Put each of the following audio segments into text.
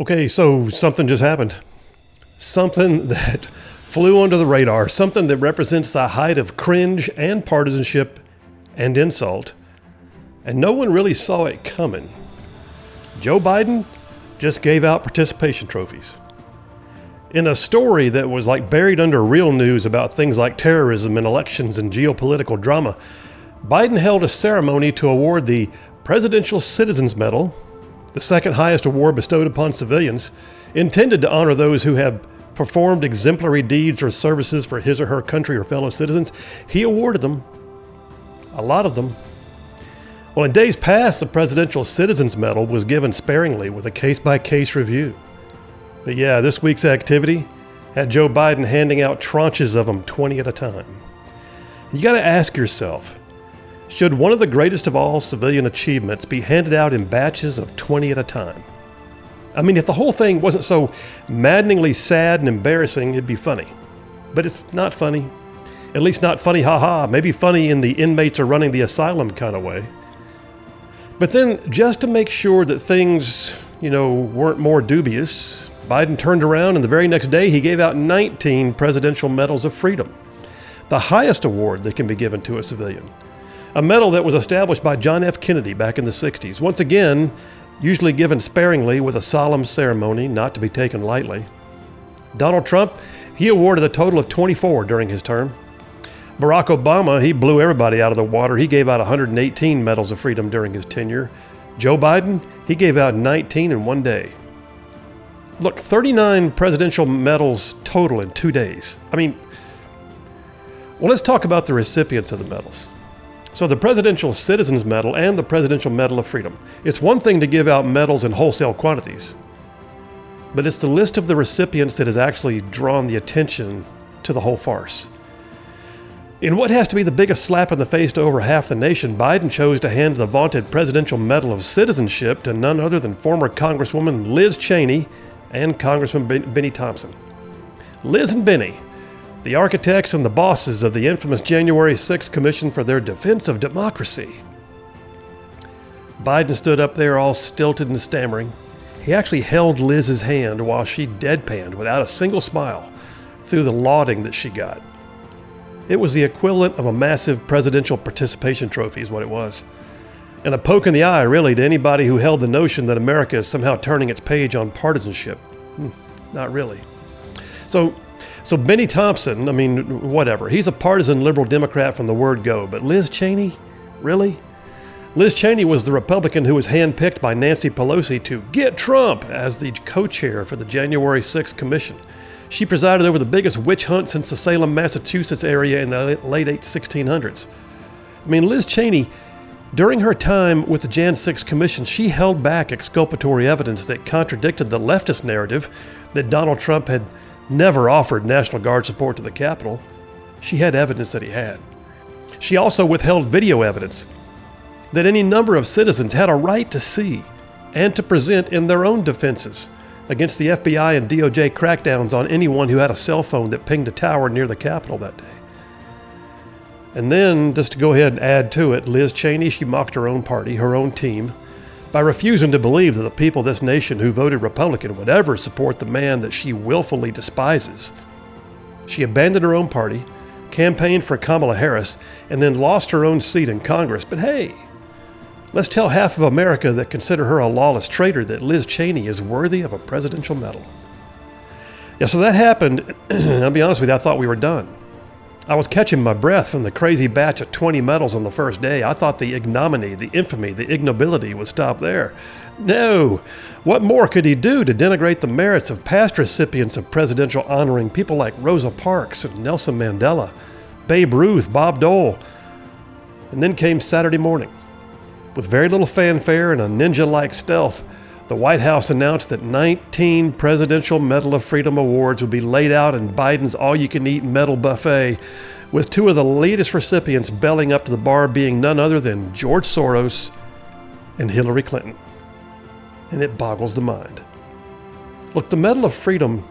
Okay, so something just happened. Something that flew under the radar, something that represents the height of cringe and partisanship and insult, and no one really saw it coming. Joe Biden just gave out participation trophies. In a story that was like buried under real news about things like terrorism and elections and geopolitical drama, Biden held a ceremony to award the Presidential Citizens Medal, the second highest award bestowed upon civilians, intended to honor those who have performed exemplary deeds or services for his or her country or fellow citizens. He awarded them, a lot of them. Well, in days past, the Presidential Citizens Medal was given sparingly with a case-by-case review. But yeah, this week's activity had Joe Biden handing out tranches of them 20 at a time. You got to ask yourself, should one of the greatest of all civilian achievements be handed out in batches of 20 at a time? I mean, if the whole thing wasn't so maddeningly sad and embarrassing, it'd be funny. But it's not funny. At least not funny, haha. Maybe funny in the inmates are running the asylum kind of way. But then, just to make sure that things, weren't more dubious, Biden turned around and the very next day he gave out 19 Presidential Medals of Freedom, the highest award that can be given to a civilian. A medal that was established by John F. Kennedy back in the 60s. Once again, usually given sparingly with a solemn ceremony, not to be taken lightly. Donald Trump, he awarded a total of 24 during his term. Barack Obama, he blew everybody out of the water. He gave out 118 Medals of Freedom during his tenure. Joe Biden, he gave out 19 in one day. Look, 39 presidential medals total in 2 days. Let's talk about the recipients of the medals. So the Presidential Citizens Medal and the Presidential Medal of Freedom. It's one thing to give out medals in wholesale quantities, but it's the list of the recipients that has actually drawn the attention to the whole farce. In what has to be the biggest slap in the face to over half the nation, Biden chose to hand the vaunted Presidential Medal of Citizenship to none other than former Congresswoman Liz Cheney and Congressman Benny Thompson. Liz and Benny, the architects and the bosses of the infamous January 6th Commission for their defense of democracy. Biden stood up there all stilted and stammering. He actually held Liz's hand while she deadpanned without a single smile through the lauding that she got. It was the equivalent of a massive presidential participation trophy is what it was. And a poke in the eye, really, to anybody who held the notion that America is somehow turning its page on partisanship. Not really. So Benny Thompson, whatever. He's a partisan liberal Democrat from the word go. But Liz Cheney? Really? Liz Cheney was the Republican who was handpicked by Nancy Pelosi to get Trump as the co-chair for the January 6th Commission. She presided over the biggest witch hunt since the Salem, Massachusetts area in the late 1600s. Liz Cheney, during her time with the Jan 6 Commission, she held back exculpatory evidence that contradicted the leftist narrative that Donald Trump had never offered National Guard support to the Capitol. She had evidence that he had. She also withheld video evidence that any number of citizens had a right to see and to present in their own defenses against the FBI and DOJ crackdowns on anyone who had a cell phone that pinged a tower near the Capitol that day. And then, just to go ahead and add to it, Liz Cheney, she mocked her own party, her own team, by refusing to believe that the people of this nation who voted Republican would ever support the man that she willfully despises. She abandoned her own party, campaigned for Kamala Harris, and then lost her own seat in Congress. But hey, let's tell half of America that consider her a lawless traitor that Liz Cheney is worthy of a presidential medal. Yeah, so that happened. I'll be honest with you, I thought we were done. I was catching my breath from the crazy batch of 20 medals on the first day. I thought the ignominy, the infamy, the ignobility would stop there. No! What more could he do to denigrate the merits of past recipients of presidential honoring, people like Rosa Parks and Nelson Mandela, Babe Ruth, Bob Dole? And then came Saturday morning. With very little fanfare and a ninja-like stealth, the White House announced that 19 Presidential Medal of Freedom awards would be laid out in Biden's all-you-can-eat medal buffet, with two of the latest recipients belling up to the bar being none other than George Soros and Hillary Clinton. And it boggles the mind. Look, the Medal of Freedom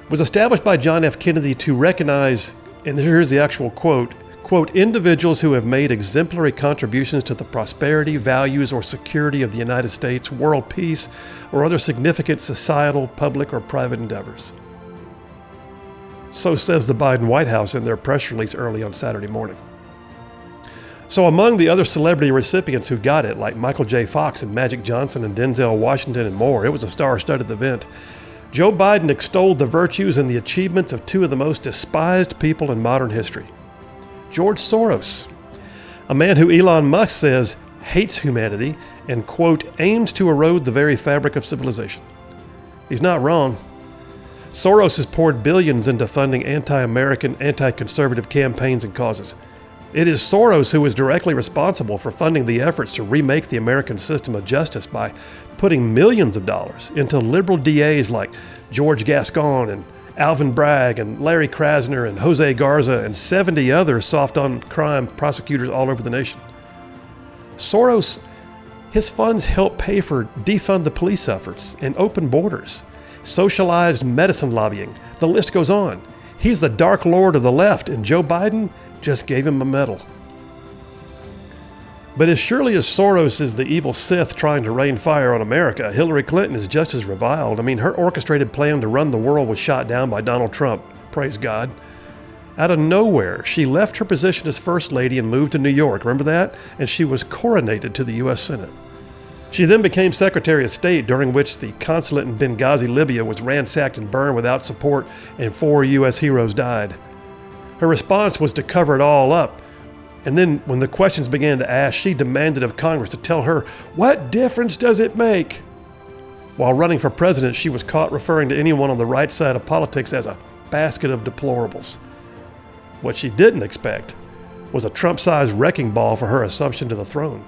was established by John F. Kennedy to recognize, and here's the actual quote, quote, individuals who have made exemplary contributions to the prosperity, values, or security of the United States, world peace, or other significant societal, public, or private endeavors. So says the Biden White House in their press release early on Saturday morning. So among the other celebrity recipients who got it, like Michael J. Fox and Magic Johnson and Denzel Washington and more, it was a star-studded event. Joe Biden extolled the virtues and the achievements of two of the most despised people in modern history. George Soros, a man who Elon Musk says hates humanity and, quote, aims to erode the very fabric of civilization. He's not wrong. Soros has poured billions into funding anti-American, anti-conservative campaigns and causes. It is Soros who is directly responsible for funding the efforts to remake the American system of justice by putting millions of dollars into liberal DAs like George Gascon and Alvin Bragg and Larry Krasner and Jose Garza and 70 other soft-on-crime prosecutors all over the nation. Soros, his funds help pay for defund the police efforts and open borders, socialized medicine lobbying. The list goes on. He's the dark lord of the left, and Joe Biden just gave him a medal. But as surely as Soros is the evil Sith trying to rain fire on America, Hillary Clinton is just as reviled. I mean, her orchestrated plan to run the world was shot down by Donald Trump, praise God. Out of nowhere, she left her position as First Lady and moved to New York, remember that? And she was coronated to the U.S. Senate. She then became Secretary of State, during which the consulate in Benghazi, Libya was ransacked and burned without support, and 4 U.S. heroes died. Her response was to cover it all up. And then when the questions began to ask, she demanded of Congress to tell her, what difference does it make? While running for president, she was caught referring to anyone on the right side of politics as a basket of deplorables. What she didn't expect was a Trump-sized wrecking ball for her assumption to the throne.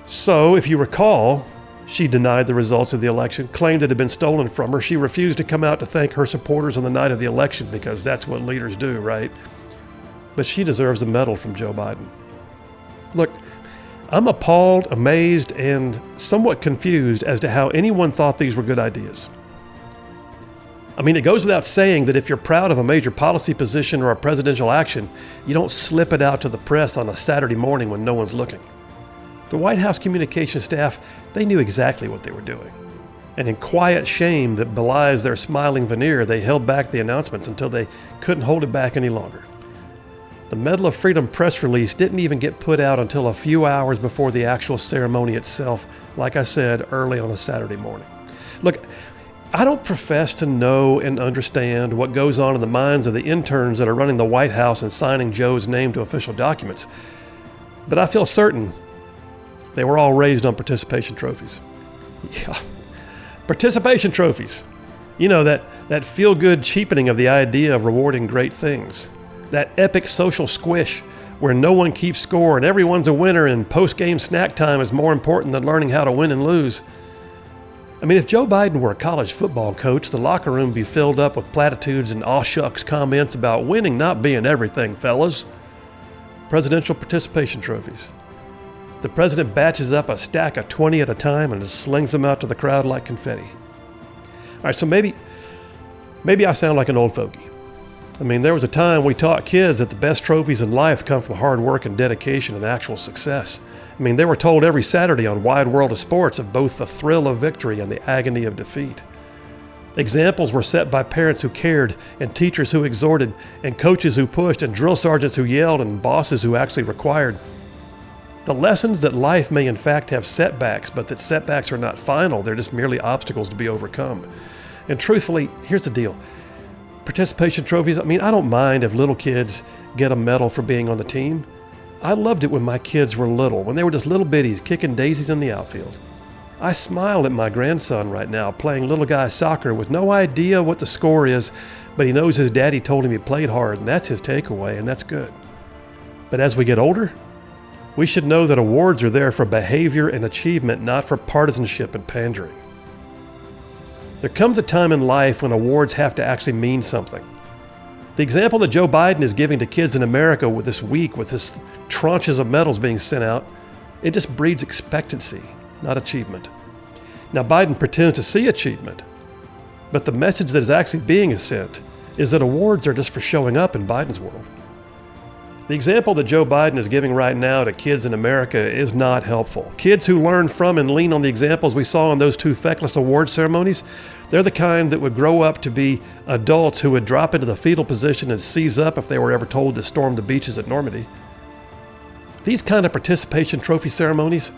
So, if you recall, she denied the results of the election, claimed it had been stolen from her. She refused to come out to thank her supporters on the night of the election because that's what leaders do, right? But she deserves a medal from Joe Biden. Look, I'm appalled, amazed, and somewhat confused as to how anyone thought these were good ideas. I mean, it goes without saying that if you're proud of a major policy position or a presidential action, you don't slip it out to the press on a Saturday morning when no one's looking. The White House communications staff, they knew exactly what they were doing. And in quiet shame that belies their smiling veneer, they held back the announcements until they couldn't hold it back any longer. The Medal of Freedom press release didn't even get put out until a few hours before the actual ceremony itself, like I said, early on a Saturday morning. Look, I don't profess to know and understand what goes on in the minds of the interns that are running the White House and signing Joe's name to official documents, but I feel certain they were all raised on participation trophies. Yeah, participation trophies. You know, that feel-good cheapening of the idea of rewarding great things. That epic social squish where no one keeps score and everyone's a winner and post-game snack time is more important than learning how to win and lose. I mean, if Joe Biden were a college football coach, the locker room would be filled up with platitudes and aw shucks comments about winning not being everything, fellas. Presidential participation trophies. The president batches up a stack of 20 at a time and just slings them out to the crowd like confetti. All right, so maybe I sound like an old fogey. I mean, there was a time we taught kids that the best trophies in life come from hard work and dedication and actual success. I mean, they were told every Saturday on Wide World of Sports of both the thrill of victory and the agony of defeat. Examples were set by parents who cared, and teachers who exhorted, and coaches who pushed, and drill sergeants who yelled, and bosses who actually required. The lessons that life may in fact have setbacks, but that setbacks are not final, they're just merely obstacles to be overcome. And truthfully, here's the deal. Participation trophies, I mean, I don't mind if little kids get a medal for being on the team. I loved it when my kids were little, when they were just little bitties kicking daisies in the outfield. I smile at my grandson right now playing little guy soccer with no idea what the score is, but he knows his daddy told him he played hard, and that's his takeaway, and that's good. But as we get older, we should know that awards are there for behavior and achievement, not for partisanship and pandering. There comes a time in life when awards have to actually mean something. The example that Joe Biden is giving to kids in America with this week, with this tranches of medals being sent out, it just breeds expectancy, not achievement. Now, Biden pretends to see achievement, but the message that is actually being sent is that awards are just for showing up in Biden's world. The example that Joe Biden is giving right now to kids in America is not helpful. Kids who learn from and lean on the examples we saw in those two feckless award ceremonies, they're the kind that would grow up to be adults who would drop into the fetal position and seize up if they were ever told to storm the beaches at Normandy. These kind of participation trophy ceremonies,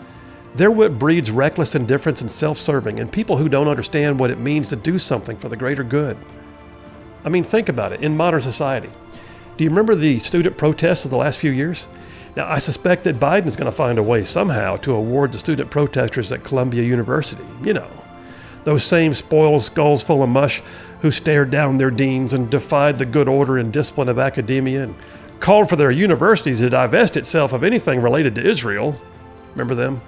they're what breeds reckless indifference and self-serving and people who don't understand what it means to do something for the greater good. I mean, think about it. In modern society, do you remember the student protests of the last few years? Now, I suspect that Biden's going to find a way somehow to award the student protesters at Columbia University. You know, those same spoiled skulls full of mush who stared down their deans and defied the good order and discipline of academia and called for their university to divest itself of anything related to Israel. Remember them?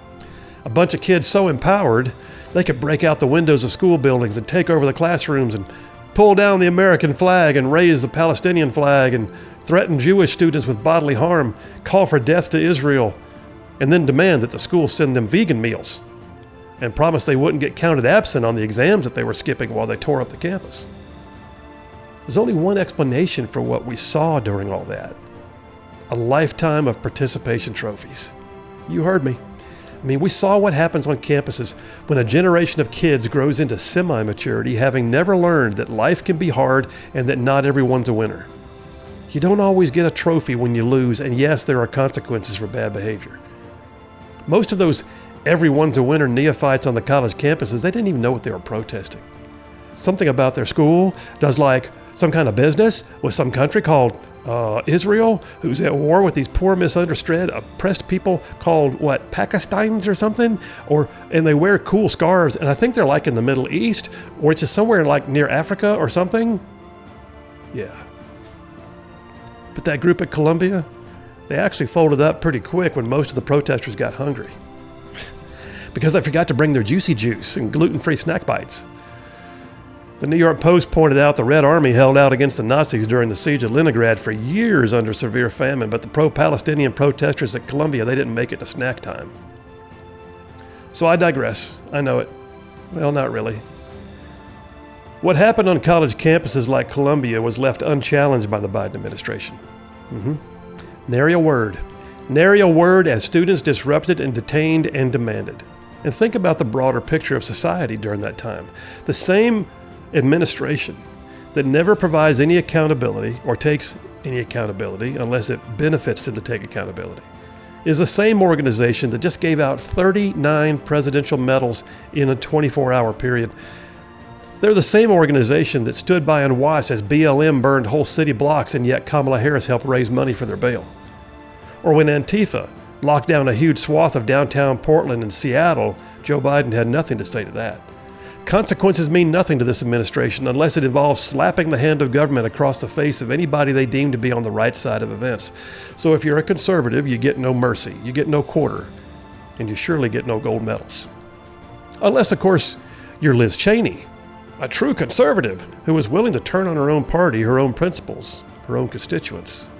A bunch of kids so empowered, they could break out the windows of school buildings and take over the classrooms and pull down the American flag and raise the Palestinian flag and threaten Jewish students with bodily harm, call for death to Israel, and then demand that the schools send them vegan meals and promise they wouldn't get counted absent on the exams that they were skipping while they tore up the campus. There's only one explanation for what we saw during all that: a lifetime of participation trophies. You heard me. I mean, we saw what happens on campuses when a generation of kids grows into semi-maturity, having never learned that life can be hard and that not everyone's a winner. You don't always get a trophy when you lose, and yes, there are consequences for bad behavior. Most of those everyone's a winner neophytes on the college campuses, they didn't even know what they were protesting. Something about their school does like some kind of business with some country called Israel, who's at war with these poor, misunderstood, oppressed people called, Pakistanis or something? And they wear cool scarves, and I think they're like in the Middle East, or it's just somewhere like near Africa or something. Yeah. But that group at Columbia, they actually folded up pretty quick when most of the protesters got hungry. Because they forgot to bring their juicy juice and gluten-free snack bites. The New York Post pointed out the Red Army held out against the Nazis during the siege of Leningrad for years under severe famine, but the pro-Palestinian protesters at Columbia, they didn't make it to snack time. So I digress. I know it. Well, not really. What happened on college campuses like Columbia was left unchallenged by the Biden administration. Nary a word. Nary a word as students disrupted and detained and demanded. And think about the broader picture of society during that time. The same administration that never provides any accountability or takes any accountability unless it benefits them to take accountability is the same organization that just gave out 39 presidential medals in a 24-hour period. They're the same organization that stood by and watched as BLM burned whole city blocks, and yet Kamala Harris helped raise money for their bail. Or when Antifa locked down a huge swath of downtown Portland and Seattle, Joe Biden had nothing to say to that. Consequences mean nothing to this administration unless it involves slapping the hand of government across the face of anybody they deem to be on the right side of events. So if you're a conservative, you get no mercy, you get no quarter, and you surely get no gold medals. Unless, of course, you're Liz Cheney, a true conservative who is willing to turn on her own party, her own principles, her own constituents.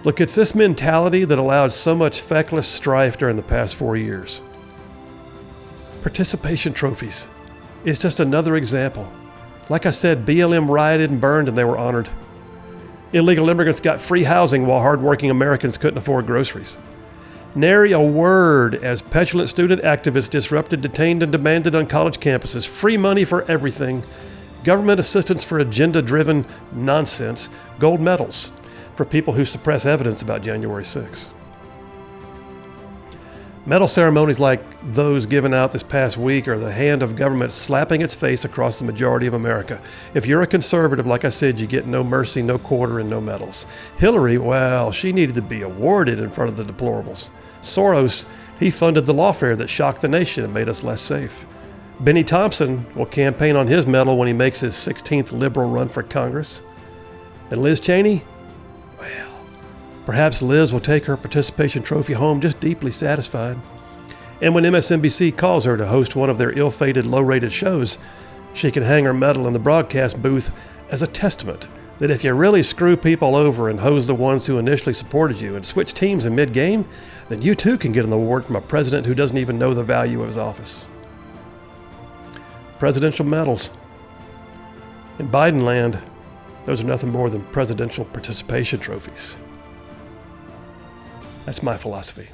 Look, it's this mentality that allowed so much feckless strife during the past 4 years. Participation trophies is just another example. Like I said, BLM rioted and burned and they were honored. Illegal immigrants got free housing while hardworking Americans couldn't afford groceries. Nary a word as petulant student activists disrupted, detained, and demanded on college campuses free money for everything, government assistance for agenda-driven nonsense, gold medals for people who suppress evidence about January 6th. Medal ceremonies like those given out this past week are the hand of government slapping its face across the majority of America. If you're a conservative, like I said, you get no mercy, no quarter, and no medals. Hillary, well, she needed to be awarded in front of the deplorables. Soros, he funded the lawfare that shocked the nation and made us less safe. Benny Thompson will campaign on his medal when he makes his 16th liberal run for Congress. And Liz Cheney, well, perhaps Liz will take her participation trophy home just deeply satisfied. And when MSNBC calls her to host one of their ill-fated, low-rated shows, she can hang her medal in the broadcast booth as a testament that if you really screw people over and hose the ones who initially supported you and switch teams in mid-game, then you too can get an award from a president who doesn't even know the value of his office. Presidential medals. In Biden land, those are nothing more than presidential participation trophies. That's my philosophy.